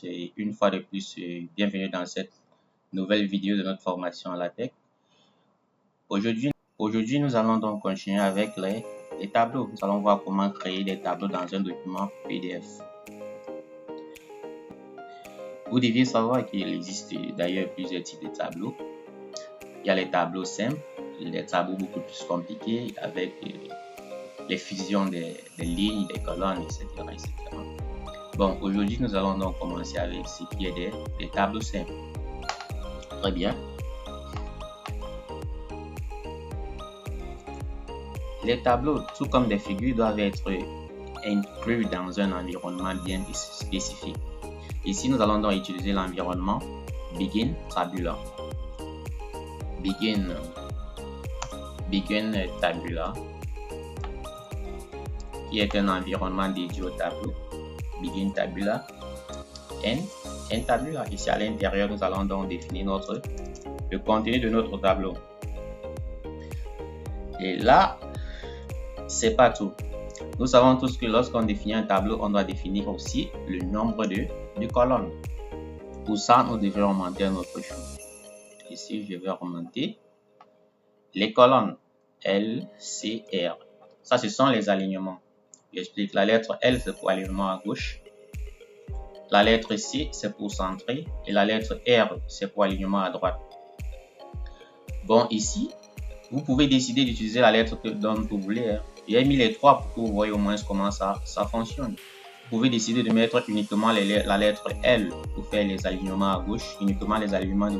Et une fois de plus, bienvenue dans cette nouvelle vidéo de notre formation à la tech. Aujourd'hui, nous allons donc continuer avec les tableaux. Nous allons voir comment créer des tableaux dans un document PDF. Vous deviez savoir qu'il existe d'ailleurs plusieurs types de tableaux. Il y a les tableaux simples, les tableaux beaucoup plus compliqués avec les fusions des lignes, des colonnes, etc. Bon, aujourd'hui, nous allons donc commencer avec ce qui est des tableaux simples. Très bien. Les tableaux, tout comme des figures, doivent être inclus dans un environnement bien spécifique. Ici, nous allons donc utiliser l'environnement Begin Tabular. Begin Tabular, qui est un environnement dédié au tableau. Begin Tabular, End Tabular. Ici à l'intérieur, nous allons donc définir le contenu de notre tableau. Et là, c'est pas tout. Nous savons tous que lorsqu'on définit un tableau, on doit définir aussi le nombre de colonnes. Pour ça, nous devons remonter à notre chose. Ici, je vais remonter les colonnes L, C, R. Ça, ce sont les alignements. J'explique. La lettre L, c'est pour alignement à gauche. La lettre C, c'est pour centrer. Et la lettre R, c'est pour alignement à droite. Bon, ici, vous pouvez décider d'utiliser la lettre dont vous voulez. J'ai mis les trois pour que vous voyez au moins comment ça fonctionne. Vous pouvez décider de mettre uniquement la lettre L pour faire les alignements à gauche, uniquement les alignements de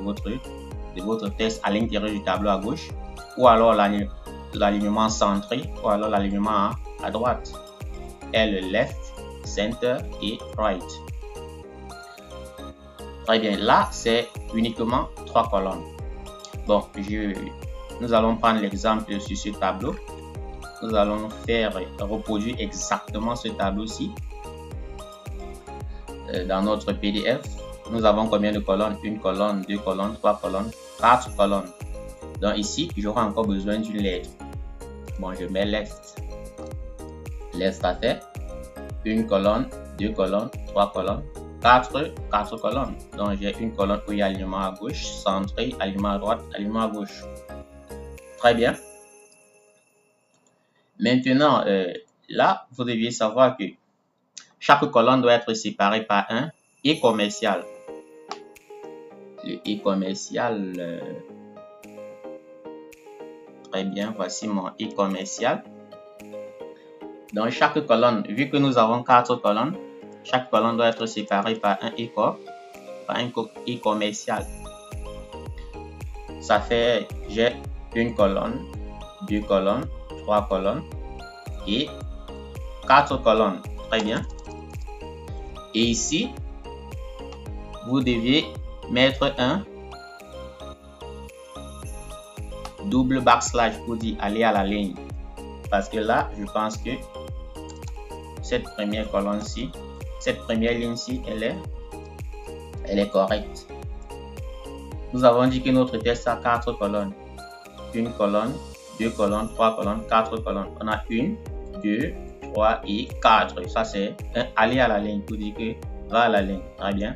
votre texte à l'intérieur du tableau à gauche, ou alors l'alignement centré, ou alors l'alignement à droite. L left, center et right. Très bien, là c'est uniquement 3 colonnes. Bon, nous allons prendre l'exemple sur ce tableau. Nous allons faire reproduire exactement ce tableau-ci. Dans notre PDF, nous avons combien de colonnes? 1 colonne, 2 colonnes, 3 colonnes, 4 colonnes. Donc ici, j'aurai encore besoin d'une lettre. Bon, je mets left. Left à fait. 1 colonne, 2 colonnes, 3 colonnes, 4 colonnes. Donc j'ai une colonne où il y a alignement à gauche, centré, alignement à droite, alignement à gauche. Très bien. Maintenant, là, vous deviez savoir que chaque colonne doit être séparée par un et commercial. Le et commercial. Très bien, voici mon et commercial. Dans chaque colonne, vu que nous avons 4 colonnes, chaque colonne doit être séparée par un et commercial. Ça fait, j'ai une colonne, 2 colonnes, 3 colonnes et 4 colonnes. Très bien. Et ici, vous devez mettre un double backslash pour dire aller à la ligne. Parce que là, je pense que cette première colonne-ci, cette première ligne-ci, elle est correcte. Nous avons dit que notre texte a 4 colonnes. 1 colonne, 2 colonnes, 3 colonnes, 4 colonnes. On a 1, 2, 3 et 4. Ça, c'est un aller à la ligne pour dire que va à la ligne. Très bien.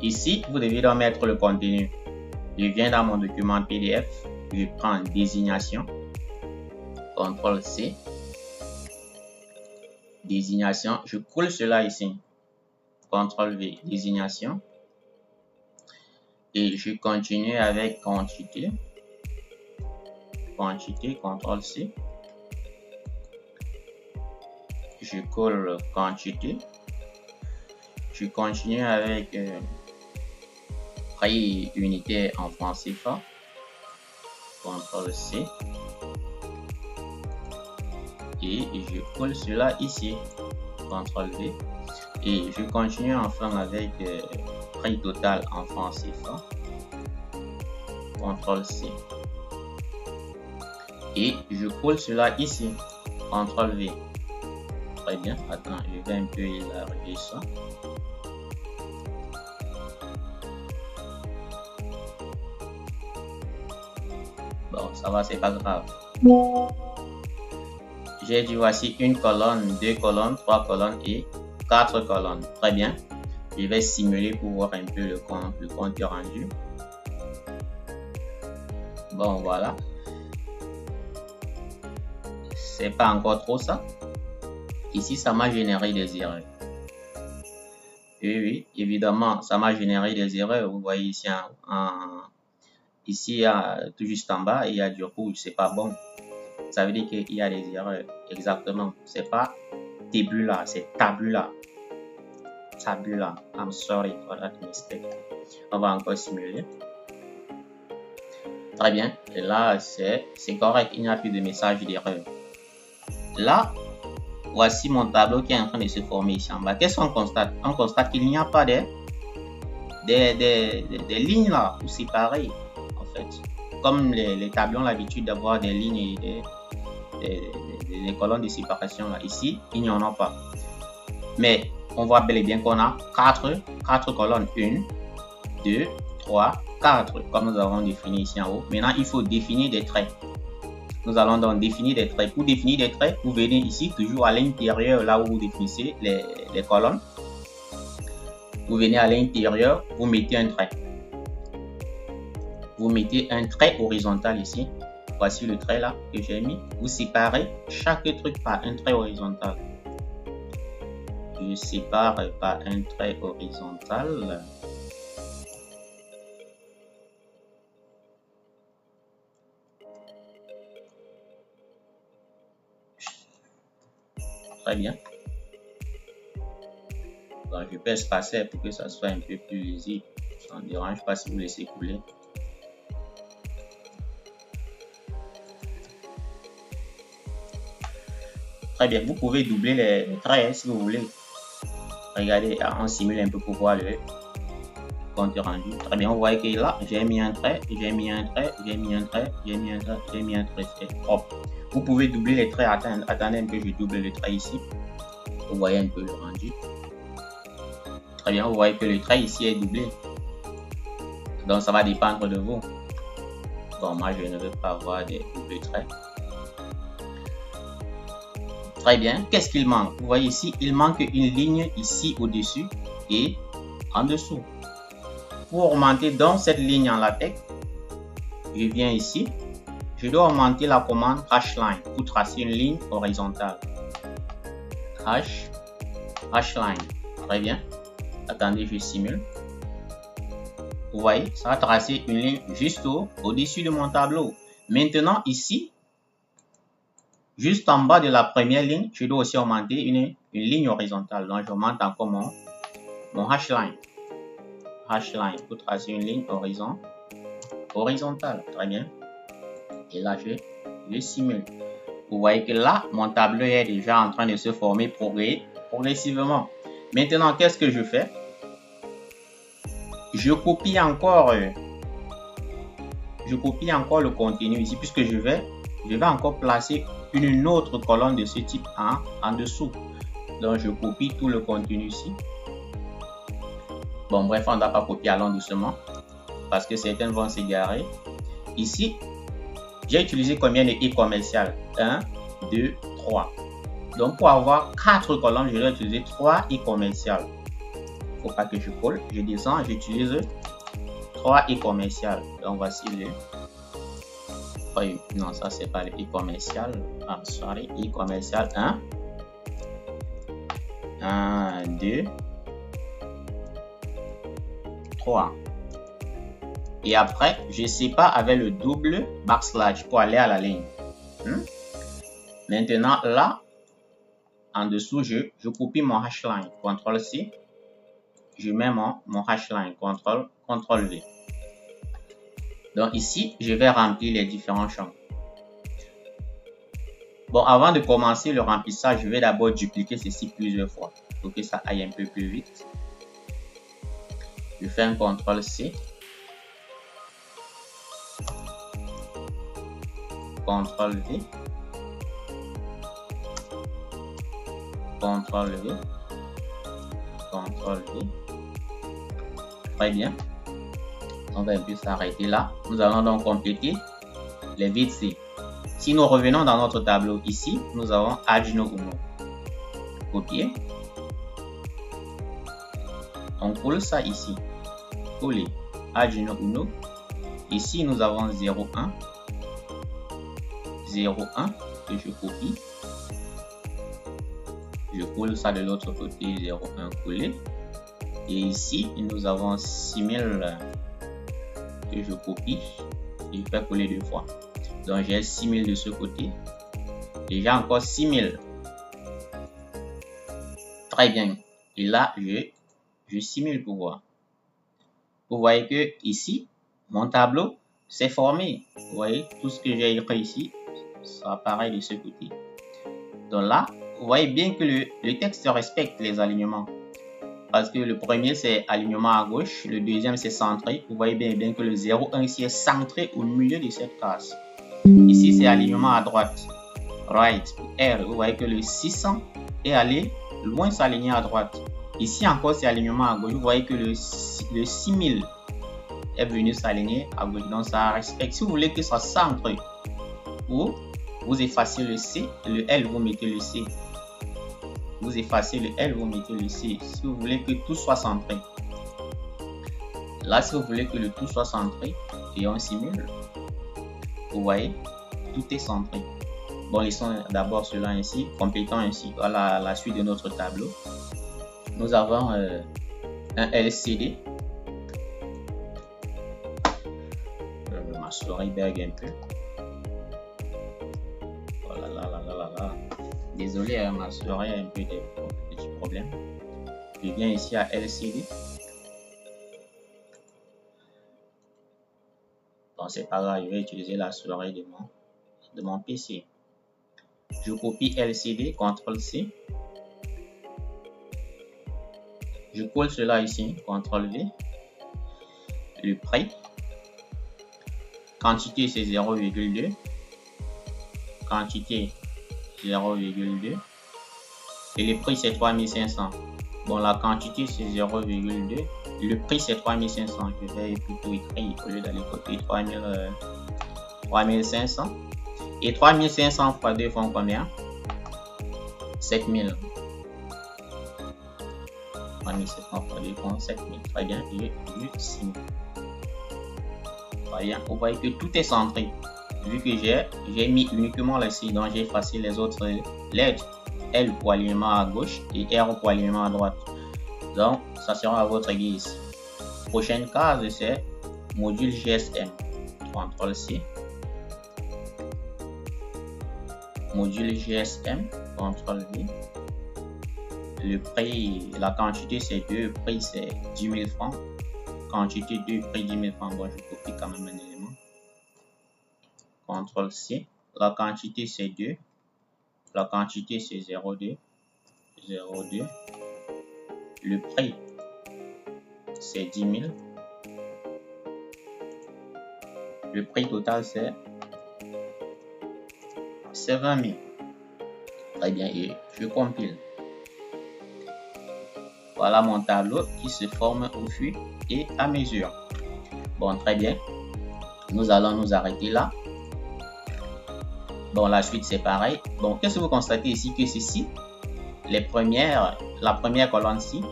Ici, vous devez donc mettre le contenu. Je viens dans mon document PDF. Je prends désignation. CTRL C. Désignation. Je colle cela ici. CTRL V. Désignation. Et je continue avec quantité. Quantité. CTRL C. Je colle quantité. Je continue avec prix unité en francs CFA. CTRL C. Et je colle cela ici. CTRL V. Et je continue enfin avec prix total en francs CFA. CTRL C. Et je colle cela ici. CTRL V. Très bien. Attends, je vais un peu élargir ça. Bon, ça va, c'est pas grave. J'ai dit voici 1 colonne, 2 colonnes, 3 colonnes et 4 colonnes. Très bien. Je vais simuler pour voir un peu le compte rendu. Bon, voilà. C'est pas encore trop ça. Ici, ça m'a généré des erreurs. Oui, évidemment, ça m'a généré des erreurs. Vous voyez ici, ici tout juste en bas, il y a du rouge. C'est pas bon. Ça veut dire qu'il y a des erreurs. Exactement. C'est pas tabula, c'est tabula. Tabula. I'm sorry for that mistake. On va encore simuler. Très bien. Et là, c'est correct. Il n'y a plus de message d'erreur. Là, voici mon tableau qui est en train de se former ici en bas. Qu'est-ce qu'on constate? On constate qu'il n'y a pas des lignes là pour séparer, en fait. Comme les tableaux ont l'habitude d'avoir des lignes et des colonnes de séparation là. Ici, il n'y en a pas. Mais on voit bel et bien qu'on a 4 colonnes. 1, 2, 3, 4, comme nous avons défini ici en haut. Maintenant, il faut définir des traits. Nous allons donc définir des traits. Pour définir des traits, vous venez ici, toujours à l'intérieur, là où vous définissez les colonnes. Vous venez à l'intérieur, vous mettez un trait. Vous mettez un trait horizontal ici. Voici le trait là que j'ai mis. Vous séparez chaque truc par un trait horizontal. Je sépare par un trait horizontal. Très bien. Donc, je peux espacer pour que ça soit un peu plus lisible. Ça ne dérange pas si vous laissez couler. Très bien. Vous pouvez doubler les traits si vous voulez. Regardez, on simule un peu pour voir le compte rendu. Très bien, on voit que là, j'ai mis un trait, j'ai mis un trait, j'ai mis un trait, j'ai mis un trait, j'ai mis un trait. C'est propre. Vous pouvez doubler les traits. Attendez un peu, je double le trait ici. Vous voyez un peu le rendu. Très bien, vous voyez que le trait ici est doublé. Donc, ça va dépendre de vous. Bon, moi, je ne veux pas avoir des doubles traits. Très bien. Qu'est-ce qu'il manque? Vous voyez ici, il manque une ligne ici au-dessus et en dessous. Pour augmenter donc cette ligne en latex, je viens ici. Je dois augmenter la commande hashline pour tracer une ligne horizontale. Hashline. Très bien. Attendez, je simule. Vous voyez, ça va tracer une ligne juste au-dessus de mon tableau. Maintenant, ici, juste en bas de la première ligne, je dois aussi augmenter une ligne horizontale. Donc, j'augmente encore mon hashline. Hashline pour tracer une ligne horizontale. Très bien. Et là, je simule. Vous voyez que là, mon tableau est déjà en train de se former progressivement. Maintenant, qu'est-ce que je fais? Je copie encore le contenu ici, puisque je vais encore placer une autre colonne de ce type en dessous. Donc, je copie tout le contenu ici. Bon, bref, on ne va pas copier, allons doucement, parce que certaines vont s'égarer. Ici, j'ai utilisé combien de i commercial? 1, 2, 3. Donc, pour avoir 4 colonnes, je dois utiliser 3 i commercial. Il ne faut pas que je colle. Je descends, j'utilise 3 i commercial. Donc, voici le... Oui, non, ça, c'est pas le i commercial. Ah, sorry, i commercial 1. 1, 2, 3. Et après, je sépare avec le double backslash pour aller à la ligne. Maintenant, là, en dessous, je copie mon hashline. CTRL-C. Je mets mon hashline. CTRL-V. Donc ici, je vais remplir les différents champs. Bon, avant de commencer le remplissage, je vais d'abord dupliquer ceci plusieurs fois pour que ça aille un peu plus vite. Je fais un CTRL-C. CTRL-V. CTRL-V. CTRL-V. Très bien. On va un peu s'arrêter là. Nous allons donc compléter les VC. Si nous revenons dans notre tableau ici, nous avons Arduino Uno. Copier. On colle ça ici. Coller. Arduino Uno. Ici, nous avons 0, 1. 0, 1 que je copie. Je colle ça de l'autre côté, 0, 1 collé. Et ici, nous avons 6000 que je copie. Et je fais coller 2 fois. Donc, j'ai 6000 de ce côté. Et j'ai encore 6000. Très bien. Et là, je simule pour voir. Vous voyez que ici, mon tableau s'est formé. Vous voyez, tout ce que j'ai écrit ici, ça apparaît de ce côté. Donc là, vous voyez bien que le texte respecte les alignements. Parce que le premier, c'est alignement à gauche. Le deuxième, c'est centré. Vous voyez bien que le 0, 1 ici est centré au milieu de cette case. Ici, c'est alignement à droite. Right, R. Vous voyez que le 600 est allé loin s'aligner à droite. Ici encore, c'est alignement à gauche. Vous voyez que le 6000 est venu s'aligner à gauche. Donc, ça respecte. Si vous voulez que ça centre, vous effacez le C. Le L, vous mettez le C. Vous effacez le L, vous mettez le C. Si vous voulez que tout soit centré. Là, si vous voulez que le tout soit centré, et on simule, vous voyez, tout est centré. Bon, laissons d'abord cela ainsi, complétons ainsi la suite de notre tableau. Nous avons un LCD. Ma souris bug un peu. Oh là là là là là là. Désolé, ma souris a un peu de petits problèmes. Je viens ici à LCD. Bon, c'est pas grave, je vais utiliser la souris de mon PC. Je copie LCD, CTRL-C. Je colle cela ici, CTRL-V. Le prix. Quantité, c'est 0,2. Quantité, 0,2. Et le prix, c'est 3500. Bon, la quantité, c'est 0,2. Le prix, c'est 3500. Je vais plutôt écrire au lieu d'aller copier 3500. Et 3500 fois 2 font combien? 7000. 3700 fois 2 font 7000. Très bien. Et je signe. Très bien. Vous voyez que tout est centré. Vu que j'ai mis uniquement les C, donc j'ai effacé les autres lettres. L pour alignement à gauche et R pour alignement à droite. Donc, ça sera à votre guise. Prochaine case, c'est module GSM. CTRL-C. Module GSM, CTRL-V. Le prix, la quantité c'est 2, le prix c'est 10 000 francs. Quantité 2, prix 10 000 francs. Bon, je copie quand même un élément. CTRL-C. La quantité c'est 2. La quantité c'est 0,2. 0,2. Le prix c'est 10 000. Le prix total c'est 20 000. Très bien, et je compile. Voilà mon tableau qui se forme au fur et à mesure. Bon, très bien. Nous allons nous arrêter là. Bon, la suite c'est pareil. Bon, qu'est-ce que vous constatez ici? Que ceci, la première colonne-ci,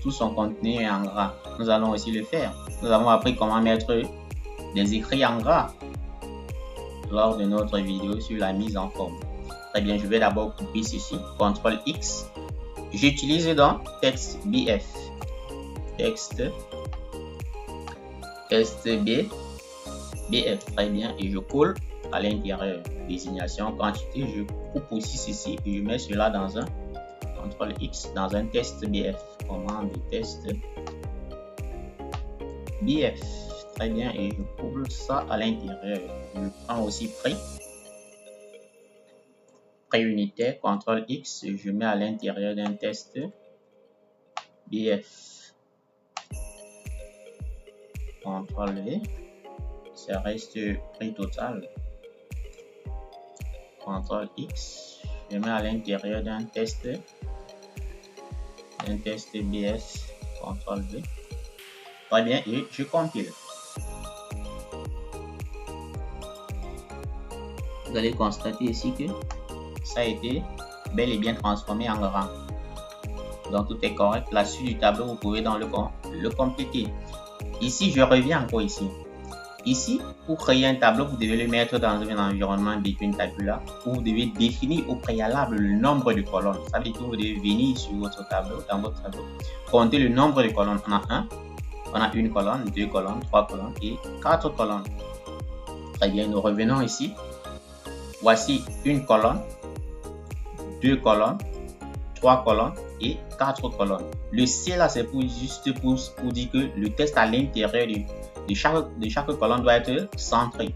tout son contenu est en gras. Nous allons aussi le faire. Nous avons appris comment mettre des écrits en gras lors de notre vidéo sur la mise en forme. Très bien, je vais d'abord couper ceci. CTRL X. J'utilise donc texte BF. Texte BF. Très bien. Et je colle à l'intérieur. Désignation, quantité. Je coupe aussi ceci et je mets cela dans un CTRL X dans un test BF. Commande de test BF. Très bien. Et je colle ça à l'intérieur. Je prends aussi prix. Prix unitaire, CTRL X, je mets à l'intérieur d'un test BF. CTRL V, ça reste prix total. CTRL X, je mets à l'intérieur d'un test BF. CTRL V. Très bien, et je compile. Vous allez constater ici que ça a été bel et bien transformé en gras. Donc tout est correct. La suite du tableau, vous pouvez dans le compléter. Ici, je reviens encore ici. Ici, pour créer un tableau, vous devez le mettre dans un environnement d'étude tabulaire où vous devez définir au préalable le nombre de colonnes. Ça veut dire que vous devez venir sur votre tableau, dans votre tableau, compter le nombre de colonnes. On a une colonne, 2 colonnes, 3 colonnes et 4 colonnes. Très bien, nous revenons ici. Voici une colonne, 2 colonnes, 3 colonnes et 4 colonnes. Le C là, c'est juste pour dire que le texte à l'intérieur de chaque colonne doit être centré.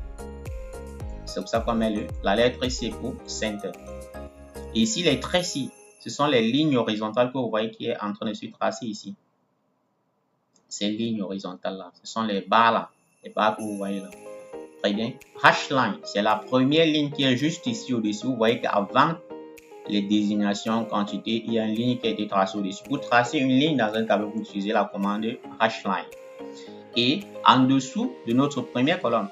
C'est pour ça qu'on met la lettre C pour center. Et ici, les traits ci, ce sont les lignes horizontales que vous voyez qui est en train de se tracer ici. Ces lignes horizontales là, ce sont les barres là, les barres que vous voyez là. Très bien. H-line, c'est la première ligne qui est juste ici au-dessus. Vous voyez qu'avant les désignations quantité, il y a une ligne qui a été tracée au-dessus. Pour tracer une ligne dans un tableau, vous utilisez la commande H-line. Et en dessous de notre première colonne,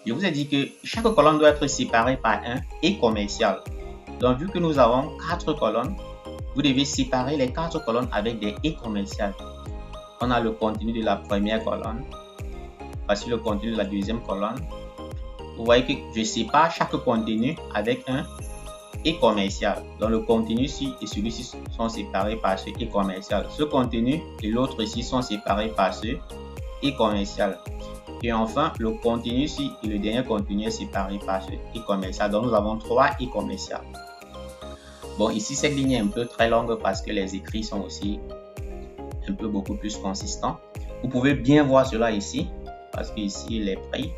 je vous ai dit que chaque colonne doit être séparée par un et commercial. Donc, vu que nous avons 4 colonnes, vous devez séparer les 4 colonnes avec des et commerciales. On a le contenu de la première colonne. Voici le contenu de la deuxième colonne. Vous voyez que je sépare chaque contenu avec un et commercial. Donc, le contenu ici et celui-ci sont séparés par ce et commercial. Ce contenu et l'autre ici sont séparés par ce et commercial. Et enfin, le contenu ici et le dernier contenu est séparé par ce et commercial. Donc, nous avons 3 et commercial. Bon, ici, cette ligne est un peu très longue parce que les écrits sont aussi un peu beaucoup plus consistants. Vous pouvez bien voir cela ici parce que ici, les prix,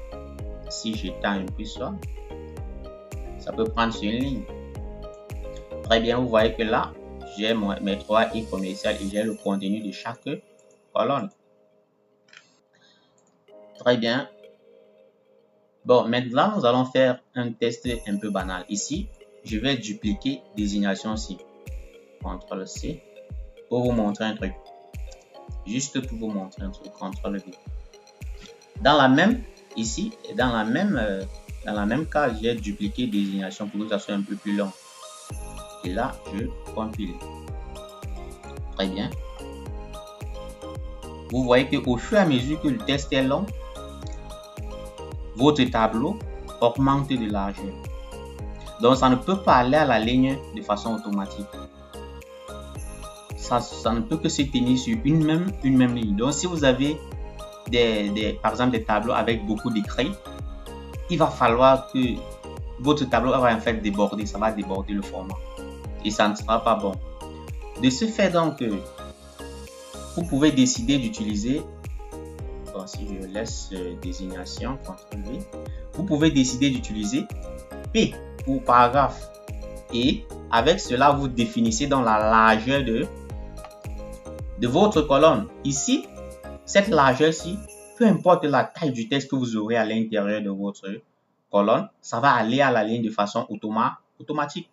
si j'étends un peu ça peut prendre sur une ligne. Très bien, vous voyez que là, j'ai mes 3 et commercial et j'ai le contenu de chaque colonne. Très bien. Bon, maintenant, nous allons faire un test un peu banal. Ici, je vais dupliquer désignation C. CTRL C pour vous montrer un truc. Juste pour vous montrer un truc. CTRL V. Dans la même, ici, dans la même case, j'ai dupliqué désignation pour que ça soit un peu plus long. Et là, je compile. Très bien. Vous voyez qu'au fur et à mesure que le test est long, votre tableau augmente de largeur. Donc, ça ne peut pas aller à la ligne de façon automatique. Ça ne peut que se tenir sur une même ligne. Donc, si vous avez par exemple des tableaux avec beaucoup d'écrits, il va falloir que votre tableau va en fait déborder. Ça va déborder le format. Et ça ne sera pas bon. De ce fait, donc, vous pouvez décider d'utiliser, si je laisse désignation, CTRL V, vous pouvez décider d'utiliser P pour paragraphe. Et avec cela, vous définissez dans la largeur de votre colonne. Ici, cette largeur-ci, peu importe la taille du texte que vous aurez à l'intérieur de votre colonne, ça va aller à la ligne de façon automatique.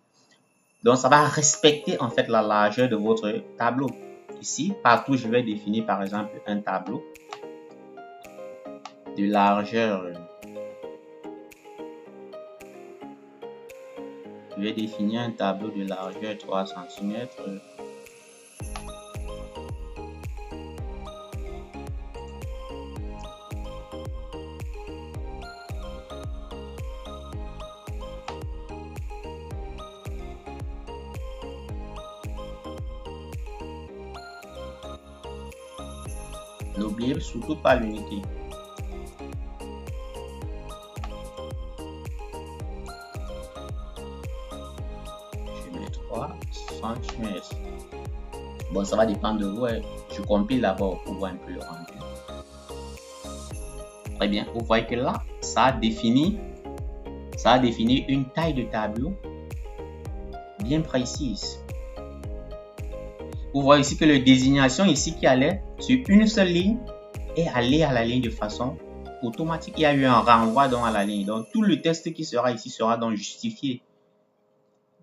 Donc, ça va respecter en fait la largeur de votre tableau. Ici, partout, je vais définir par exemple un tableau de largeur. Je vais définir un tableau de largeur 3 cm. N'oubliez surtout pas l'unité. Je mets 3 cm. Bon, ça va dépendre de vous. Je compile d'abord pour voir un peu le rendu. Très bien. Vous voyez que là, ça a défini une taille de tableau bien précise. Vous voyez ici que la désignation ici qui allait sur une seule ligne est allée à la ligne de façon automatique. Il y a eu un renvoi donc à la ligne. Donc tout le texte qui sera ici sera donc justifié.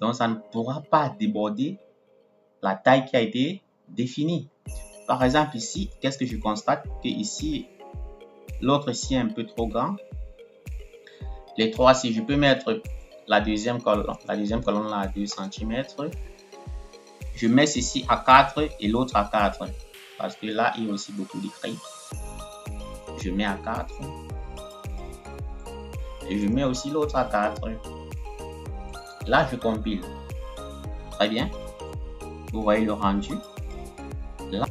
Donc ça ne pourra pas déborder la taille qui a été définie. Par exemple ici, qu'est-ce que je constate? Que ici, l'autre ici est un peu trop grand. Les 3, si je peux mettre la deuxième colonne là à 2 cm. je mets ceci à 4 et l'autre à 4. Parce que là, il y a aussi beaucoup d'écrits. Je mets à 4. Et je mets aussi l'autre à 4. Là, je compile. Très bien. Vous voyez le rendu. Là.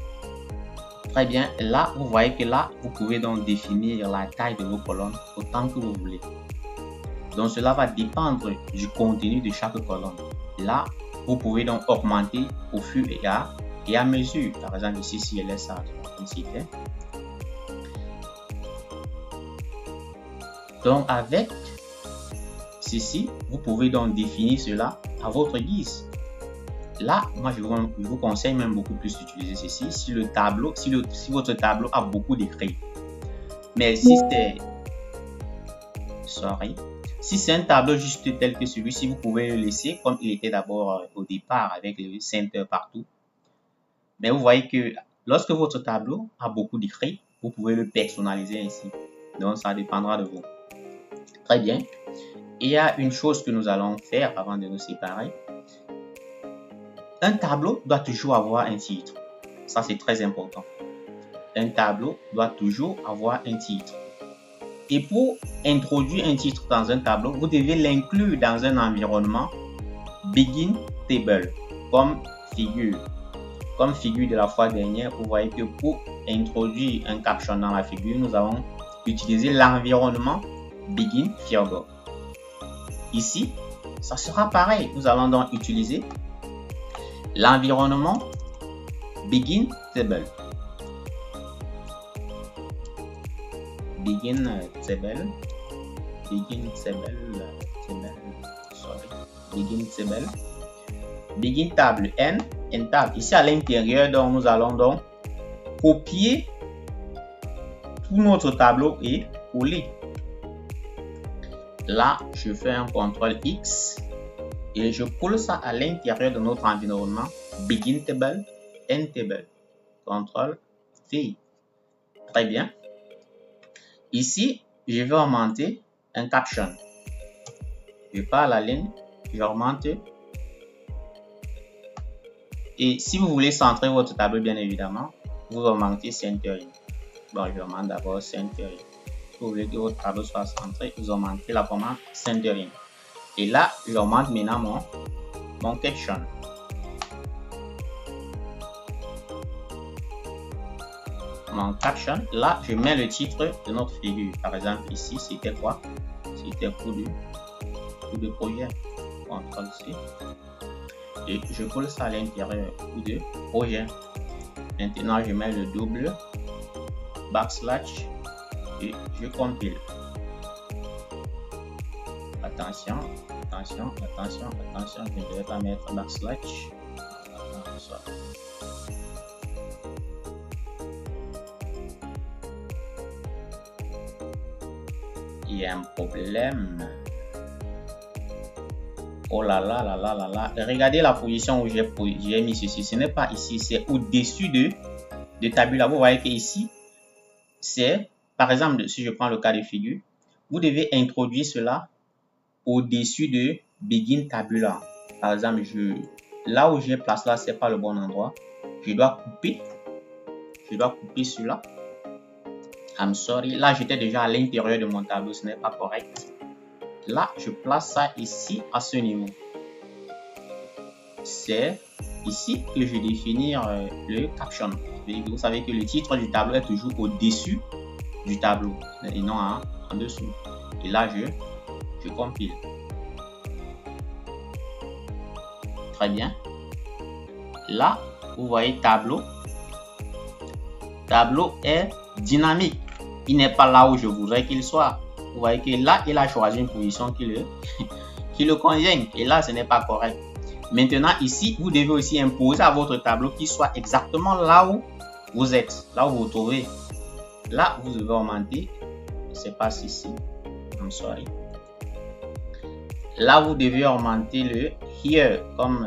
Très bien. Là, vous voyez que là, vous pouvez donc définir la taille de vos colonnes autant que vous voulez. Donc, cela va dépendre du contenu de chaque colonne. Là, vous pouvez donc augmenter au fur et à mesure. Par exemple, ici, si je laisse ça comme c'était. Donc, avec ceci, vous pouvez donc définir cela à votre guise. Là, moi, je vous conseille même beaucoup plus d'utiliser ceci si votre tableau a beaucoup d'écrits. Mais si c'est un tableau juste tel que celui-ci, vous pouvez le laisser comme il était d'abord au départ avec le center partout. Mais vous voyez que lorsque votre tableau a beaucoup d'écrits, vous pouvez le personnaliser ainsi. Donc, ça dépendra de vous. Très bien. Il y a une chose que nous allons faire avant de nous séparer. Un tableau doit toujours avoir un titre. Ça, c'est très important. Un tableau doit toujours avoir un titre. Et pour introduire un titre dans un tableau, vous devez l'inclure dans un environnement Begin Table, comme figure. Comme figure de la fois dernière, vous voyez que pour introduire un caption dans la figure, nous avons utilisé l'environnement Begin Figure. Ici, ça sera pareil. Nous allons donc utiliser l'environnement Begin Table. Begin Table. Begin Table N table. Ici à l'intérieur, donc nous allons donc copier tout notre tableau et coller. Là, je fais un CTRL X et je colle ça à l'intérieur de notre environnement Begin Table, End Table. CTRL V. Très bien. Ici, je vais augmenter un caption. Je pars à la ligne, j'augmente. Et si vous voulez centrer votre tableau, bien évidemment, vous augmentez Centering. Bon, je augmente d'abord Centering. Si vous voulez que votre tableau soit centré, vous augmentez la commande Centering. Et là, j'augmente maintenant mon caption. Mon caption, là, je mets le titre de notre figure. Par exemple, ici, c'était quoi? C'était coup de projet. CTRL-C. Et je colle ça à l'intérieur de projet. Maintenant, je mets le double backslash et je compile. Attention, je ne devais pas mettre backslash. Il y a un problème. Oh là là là là là là. Regardez la position où j'ai mis ceci. Ce n'est pas ici, c'est au-dessus de Tabula. Vous voyez que ici, c'est, par exemple, si je prends le cas de figure, vous devez introduire cela au-dessus de Begin Tabula. Par exemple, là où j'ai placé là, ce n'est pas le bon endroit. Je dois couper cela. I'm sorry. Là, j'étais déjà à l'intérieur de mon tableau. Ce n'est pas correct. Là, je place ça ici à ce niveau. C'est ici que je vais définir le caption. Vous savez que le titre du tableau est toujours au-dessus du tableau et non en dessous. Et là, je compile. Très bien. Là, vous voyez tableau. Tableau est dynamique. Il n'est pas là où je voudrais qu'il soit. Vous voyez que là, il a choisi une position qui le convient. Et là, ce n'est pas correct. Maintenant, ici, vous devez aussi imposer à votre tableau qu'il soit exactement là où vous êtes, là où vous vous trouvez. Là, vous devez augmenter. C'est pas ici. I'm sorry. Là, vous devez augmenter le here, comme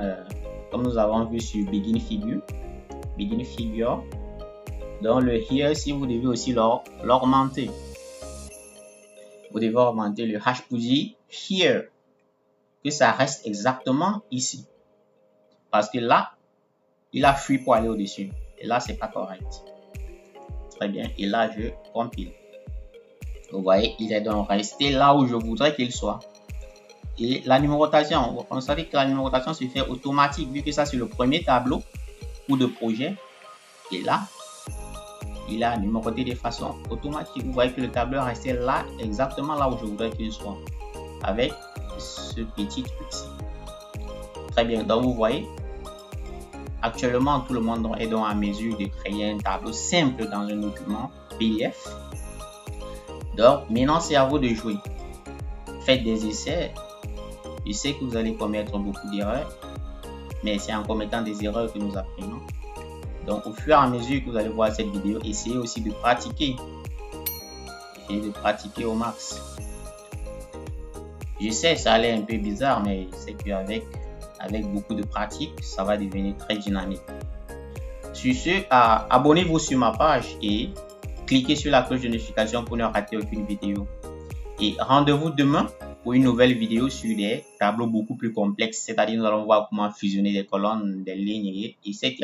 nous avons vu sur Begin Figure. Begin Figure. Donc, le here, si vous devez aussi l'augmenter. Vous devez augmenter le hash pour dire here, que ça reste exactement ici. Parce que là, il a fui pour aller au-dessus. Et là, c'est pas correct. Très bien. Et là, je compile. Vous voyez, il est donc resté là où je voudrais qu'il soit. Et la numérotation, on savait que la numérotation se fait automatique vu que ça, c'est le premier tableau ou de projet. Et là, il a numéroté de façon automatique. Vous voyez que le tableur est resté là, exactement là où je voudrais qu'il soit. Avec ce petit truc-ci. Très bien. Donc, vous voyez, actuellement, tout le monde est donc à mesure de créer un tableau simple dans un document PDF. Donc, maintenant, c'est à vous de jouer. Faites des essais. Je sais que vous allez commettre beaucoup d'erreurs, mais c'est en commettant des erreurs que nous apprenons. Donc, au fur et à mesure que vous allez voir cette vidéo, essayez aussi de pratiquer. Essayez de pratiquer au max. Je sais, ça allait un peu bizarre, mais je sais qu'avec beaucoup de pratique, ça va devenir très dynamique. Sur ce, abonnez-vous sur ma page et cliquez sur la cloche de notification pour ne rater aucune vidéo. Et rendez-vous demain pour une nouvelle vidéo sur des tableaux beaucoup plus complexes, c'est-à-dire nous allons voir comment fusionner des colonnes, des lignes, etc.